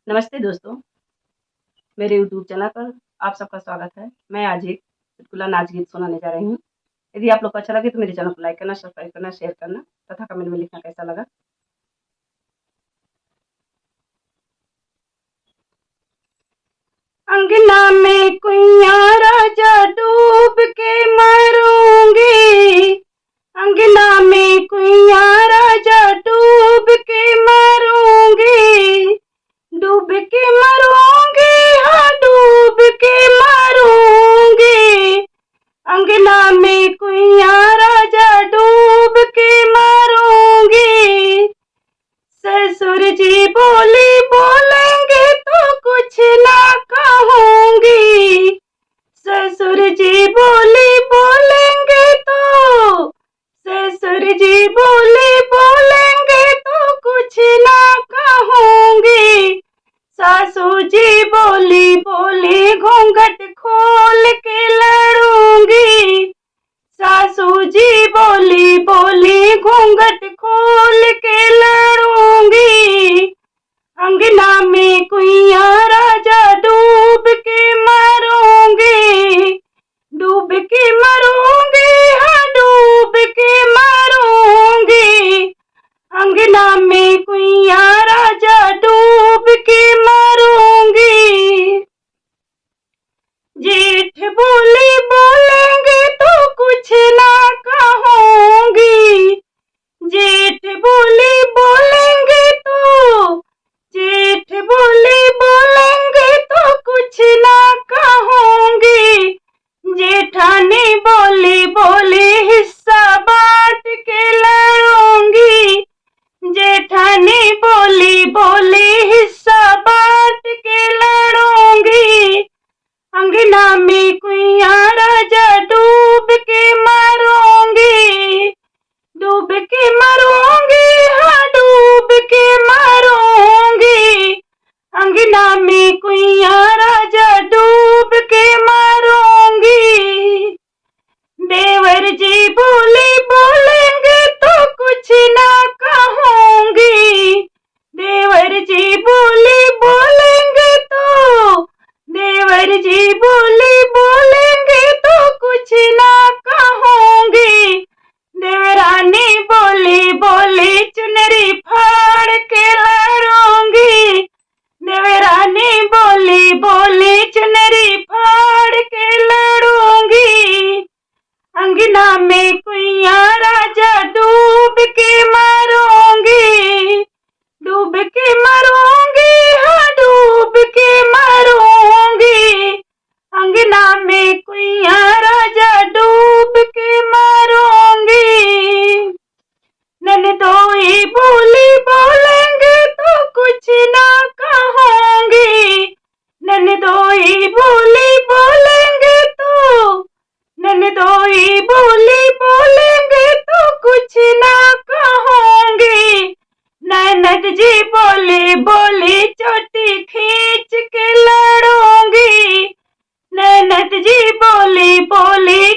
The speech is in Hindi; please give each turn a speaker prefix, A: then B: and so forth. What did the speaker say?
A: नमस्ते दोस्तों, मेरे यूट्यूब चैनल पर आप सबका स्वागत है। मैं आज एक चुटकुला नाच गीत सुनाने जा रही हूँ। यदि आप लोग को अच्छा लगे तो मेरे चैनल को लाइक करना, सब्सक्राइब करना, शेयर करना तथा कमेंट में लिखना कैसा लगा। अंगना में कुइयां राजा डूब के मरूंगी, अंगना में कुइयां राजा डूब के मरूंगी, डूब के मरूंगी, हाँ डूब के मरूंगी। अंगना में कुइयां राजा डूब के मरूंगी। ससुर जी बोली बोलेंगे तो कुछ ना कहूंगी, ससुर जी बोली बोलेंगे तो, ससुर जी बोली बोलेंगे तो कुछ ना कहूंगी। सासू जी बोली बोली घूंघट खोल के लड़ूंगी, सासू जी बोली बोली घूंघट खोल के लड़ूंगी। अंगना में कुइयां राजा डूब के मरूंगी, डूब के मरूंगी, हाँ डूब के मरूंगी। अंगना में कुइयां राजा डूब के मरूंगी। जेठ बोली बोलेंगे तो कुछ ना कहूंगी, जेठ बोली बोलेंगे तो, जेठ बोली बोलेंगे तो कुछ ना कहूंगी। जेठानी बोली बोली हिस्सा बांट के लड़ूंगी, जेठानी बोली बोली हिस्सा बांट के लड़ूंगी। अंगना में कुइयां राजा डूब के मरूंगी, डूब के मरूंगी, हाँ डूब के मरूंगी। अंगना में कुइयां राजा डूब के मरूंगी। देवर जी बोली बोलेंगे तो कुछ ना कहूंगी, देवर जी बोली बोलेंगे तो, देवर जी बोली बोलेंगे तो कुछ ना कहूंगी। देवरानी बोली बोली चुनरी फाड़ के लड़ूंगी, देवरानी बोली बोली चुनरी फाड़ के लड़ूंगी। अंगना में कुइयां राजा डूब के मरूंगी, डूब के मरूंगी, हाँ डूब के मरूंगी। अंगना में कुइयां राजा डूब के मरूंगी। ननदोई बोली बोलेंगे तो कुछ ना कहूंगी, ननदोई बोली बोलेंगे तो, ननदोई बोली बोलेंगे तो कुछ ना कहूंगी। ननद जी बोली बोली चोटी खींच के लड़ूंगी, ननद जी बोली बोली